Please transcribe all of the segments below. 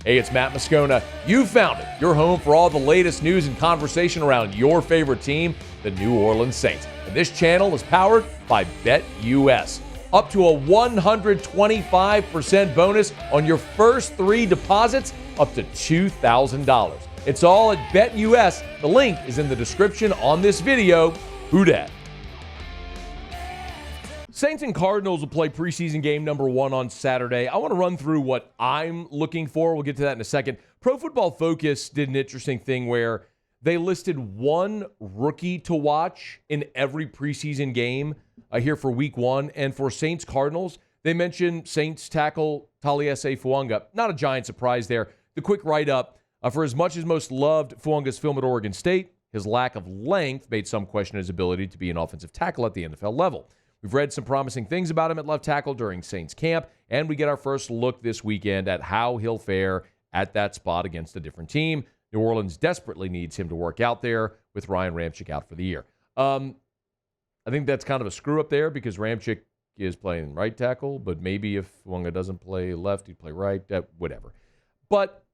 Hey, it's Matt Moscona. You found it. Your home for all the latest news and conversation around your favorite team, the New Orleans Saints. And this channel is powered by BetUS. Up to a 125% bonus on your first 3 deposits, up to $2,000. It's all at BetUS. The link is in the description on this video. Who dat? Saints and Cardinals will play preseason game number 1 on Saturday. I want to run through what I'm looking for. We'll get to that in a second. Pro Football Focus did an interesting thing where they listed one rookie to watch in every preseason game here for week 1. And for Saints Cardinals, they mentioned Saints tackle Taliese Fuaga. Not a giant surprise there. The quick write-up, for as much as most loved Fuanga's film at Oregon State, his lack of length made some question his ability to be an offensive tackle at the NFL level. We've read some promising things about him at left tackle during Saints camp, and we get our first look this weekend at how he'll fare at that spot against a different team. New Orleans desperately needs him to work out there with Ryan Ramczyk out for the year. I think that's kind of a screw-up there because Ramczyk is playing right tackle, but maybe if Fuaga doesn't play left, he'd play right, whatever. But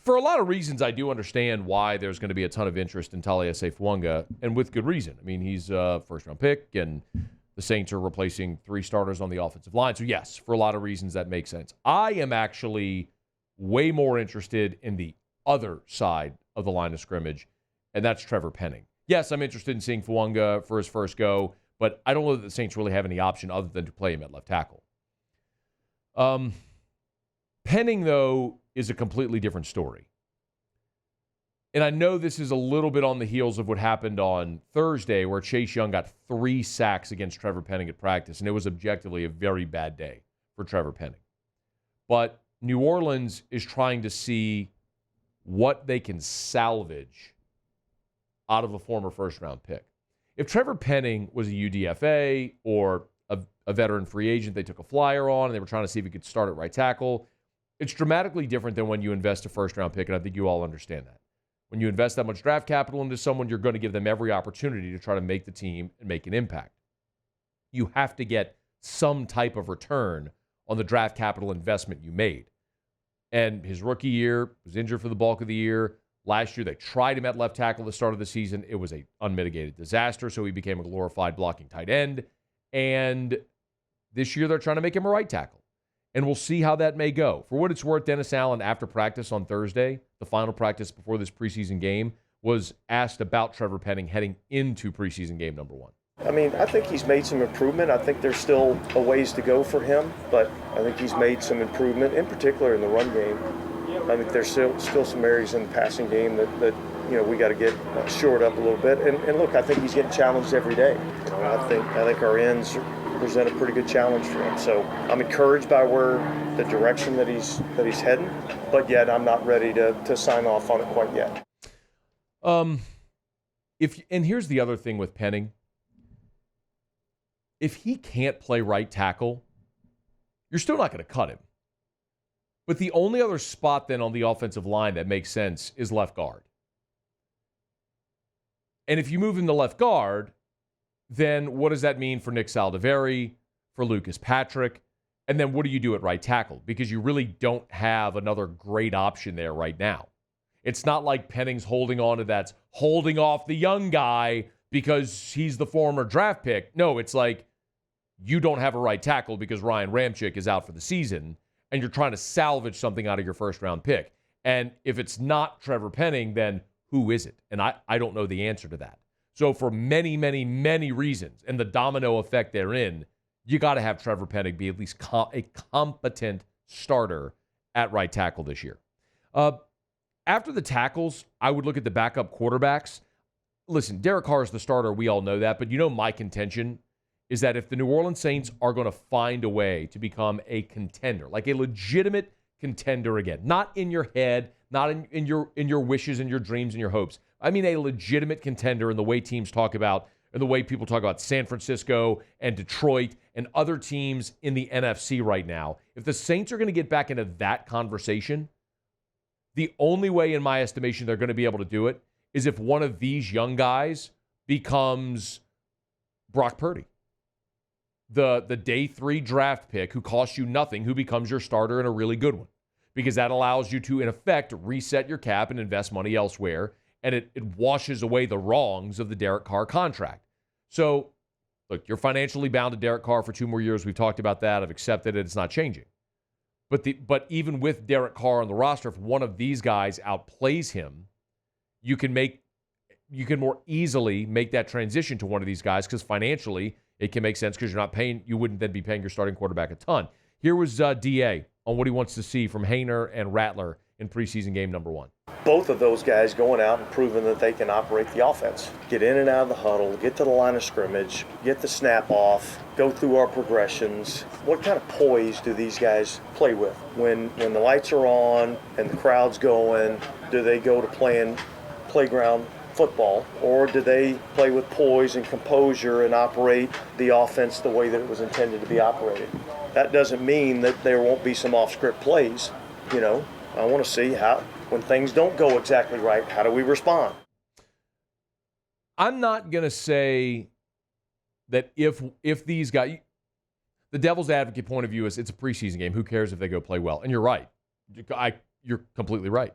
for a lot of reasons, I do understand why there's going to be a ton of interest in Taliese Fuaga, and with good reason. I mean, he's a first-round pick, and the Saints are replacing 3 starters on the offensive line. So, yes, for a lot of reasons, that makes sense. I am actually way more interested in the other side of the line of scrimmage, and that's Trevor Penning. Yes, I'm interested in seeing Fuaga for his first go, but I don't know that the Saints really have any option other than to play him at left tackle. Penning, though, is a completely different story. And I know this is a little bit on the heels of what happened on Thursday where Chase Young got 3 sacks against Trevor Penning at practice, and it was objectively a very bad day for Trevor Penning. But New Orleans is trying to see what they can salvage out of a former first-round pick. If Trevor Penning was a UDFA or a veteran free agent they took a flyer on and they were trying to see if he could start at right tackle, it's dramatically different than when you invest a first-round pick, and I think you all understand that. When you invest that much draft capital into someone, you're going to give them every opportunity to try to make the team and make an impact. You have to get some type of return on the draft capital investment you made. And his rookie year was injured for the bulk of the year. Last year, they tried him at left tackle at the start of the season. It was an unmitigated disaster, so he became a glorified blocking tight end. And this year, they're trying to make him a right tackle. And we'll see how that may go. For what it's worth, Dennis Allen, after practice on Thursday, the final practice before this preseason game, was asked about Trevor Penning heading into preseason game number 1. I mean, I think he's made some improvement. I think there's still a ways to go for him, but I think he's made some improvement, in particular in the run game. I think there's still some areas in the passing game that we got to get shored up a little bit. And look, I think he's getting challenged every day. I think our ends present a pretty good challenge for him. So I'm encouraged by the direction that he's heading, but yet I'm not ready to sign off on it quite yet. And here's the other thing with Penning. If he can't play right tackle, you're still not going to cut him. But the only other spot then on the offensive line that makes sense is left guard. And if you move him to left guard, then what does that mean for Nick Saldiveri, for Lucas Patrick? And then what do you do at right tackle? Because you really don't have another great option there right now. It's not like Penning's holding on to that's holding off the young guy because he's the former draft pick. No, it's like you don't have a right tackle because Ryan Ramczyk is out for the season, and you're trying to salvage something out of your first-round pick. And if it's not Trevor Penning, then who is it? And I don't know the answer to that. So for many, many, many reasons, and the domino effect therein, you got to have Trevor Penning be at least a competent starter at right tackle this year. After the tackles, I would look at the backup quarterbacks. Listen, Derek Carr is the starter. We all know that. But my contention is that if the New Orleans Saints are going to find a way to become a contender, like a legitimate contender again, not in your head, not in your wishes and your dreams and your hopes. I mean a legitimate contender in the way teams talk about, and the way people talk about San Francisco and Detroit and other teams in the NFC right now. If the Saints are going to get back into that conversation, the only way, in my estimation, they're going to be able to do it is if one of these young guys becomes Brock Purdy, the day 3 draft pick who costs you nothing, who becomes your starter and a really good one. because that allows you to, in effect, reset your cap and invest money elsewhere, and it washes away the wrongs of the Derek Carr contract. So, look, you're financially bound to Derek Carr for 2 more years. We've talked about that. I've accepted it. It's not changing. But even with Derek Carr on the roster, if one of these guys outplays him, you can more easily make that transition to one of these guys because financially it can make sense because you wouldn't then be paying your starting quarterback a ton. Here was DA on what he wants to see from Haener and Rattler in preseason game number 1. Both of those guys going out and proving that they can operate the offense. Get in and out of the huddle, get to the line of scrimmage, get the snap off, go through our progressions. What kind of poise do these guys play with? When the lights are on and the crowd's going, do they go to playing playground football, or do they play with poise and composure and operate the offense the way that it was intended to be operated? That doesn't mean that there won't be some off-script plays. I want to see how, when things don't go exactly right, how do we respond? I'm not going to say that if these guys, the devil's advocate point of view is it's a preseason game. Who cares if they go play well? And you're right. You're completely right.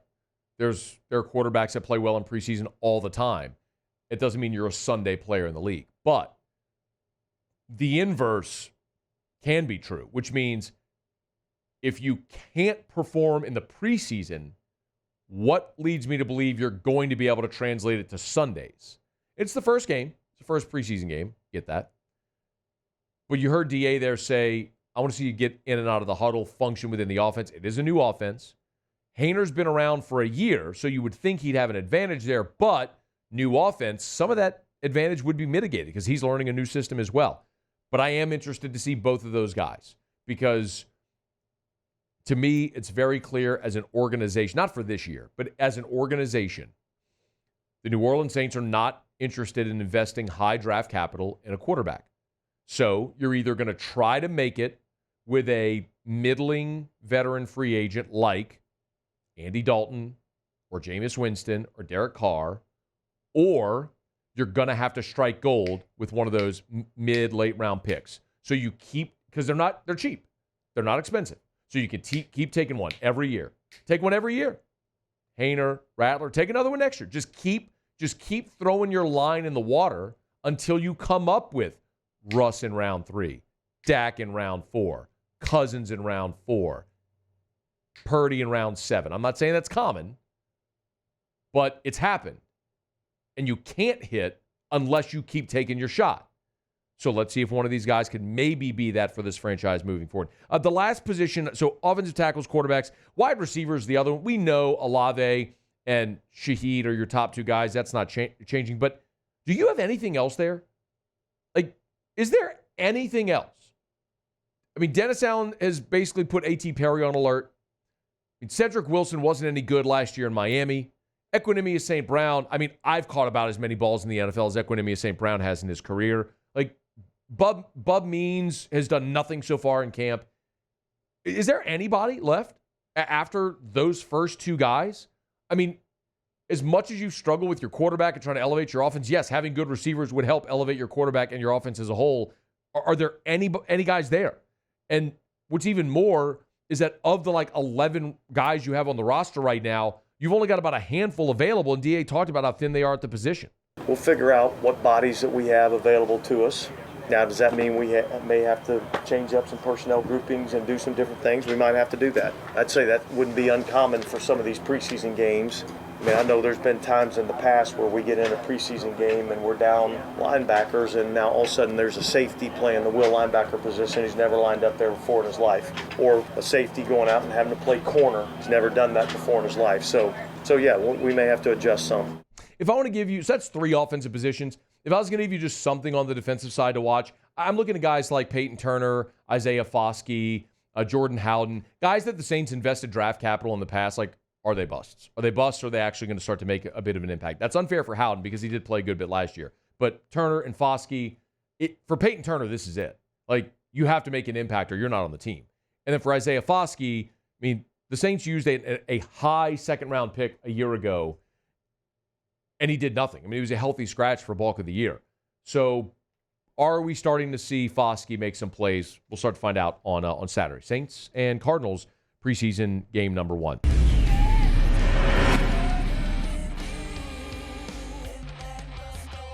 There are quarterbacks that play well in preseason all the time. It doesn't mean you're a Sunday player in the league. But the inverse can be true, which means if you can't perform in the preseason, what leads me to believe you're going to be able to translate it to Sundays? It's the first game. It's the first preseason game. Get that. But you heard DA there say, I want to see you get in and out of the huddle, function within the offense. It is a new offense. Haener's been around for a year, so you would think he'd have an advantage there, but new offense, some of that advantage would be mitigated because he's learning a new system as well. But I am interested to see both of those guys because to me, it's very clear as an organization, not for this year, but as an organization, the New Orleans Saints are not interested in investing high draft capital in a quarterback. So you're either going to try to make it with a middling veteran free agent like Andy Dalton or Jameis Winston or Derek Carr, or you're going to have to strike gold with one of those mid-late round picks. So you keep, because they're cheap. They're not expensive. So you can keep taking one every year. Take one every year. Haener, Rattler, take another one next year. Just keep throwing your line in the water until you come up with Russ in round 3, Dak in round 4, Cousins in round 4, Purdy in round 7. I'm not saying that's common, but it's happened. And you can't hit unless you keep taking your shot. So let's see if one of these guys can maybe be that for this franchise moving forward. The last position, so offensive tackles, quarterbacks, wide receivers, the other one. We know Olave and Shaheed are your top 2 guys. That's not changing. But do you have anything else there? Like, is there anything else? I mean, Dennis Allen has basically put A.T. Perry on alert. I mean, Cedric Wilson wasn't any good last year in Miami. Equinemius St. Brown, I mean, I've caught about as many balls in the NFL as Equinemius St. Brown has in his career. Like, Bub Means has done nothing so far in camp. Is there anybody left after those first 2 guys? I mean, as much as you struggle with your quarterback and trying to elevate your offense, yes, having good receivers would help elevate your quarterback and your offense as a whole. Are there any guys there? And what's even more is that of the 11 guys you have on the roster right now, you've only got about a handful available, and DA talked about how thin they are at the position. We'll figure out what bodies that we have available to us. Now, does that mean we may have to change up some personnel groupings and do some different things? We might have to do that. I'd say that wouldn't be uncommon for some of these preseason games. I mean, I know there's been times in the past where we get in a preseason game and we're down linebackers, and now all of a sudden there's a safety playing the will linebacker position. He's never lined up there before in his life. Or a safety going out and having to play corner. He's never done that before in his life. So yeah, we may have to adjust some. If I want to give you, so that's 3 offensive positions. If I was going to give you just something on the defensive side to watch, I'm looking at guys like Peyton Turner, Isaiah Foskey, Jordan Howden, guys that the Saints invested draft capital in the past. Like, are they busts? Are they busts, or are they actually going to start to make a bit of an impact? That's unfair for Howden because he did play a good bit last year. But Turner and Foskey, for Peyton Turner, this is it. Like, you have to make an impact or you're not on the team. And then for Isaiah Foskey, I mean, the Saints used a high second-round pick a year ago, and he did nothing. I mean, he was a healthy scratch for bulk of the year. So are we starting to see Foskey make some plays? We'll start to find out on Saturday. Saints and Cardinals preseason game number 1.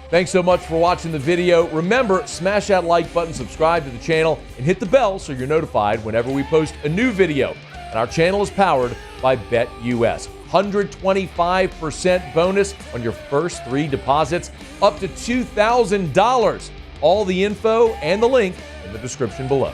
Thanks so much for watching the video. Remember, smash that like button, subscribe to the channel, and hit the bell so you're notified whenever we post a new video. And our channel is powered by BetUS. 125% bonus on your first 3 deposits, up to $2,000. All the info and the link in the description below.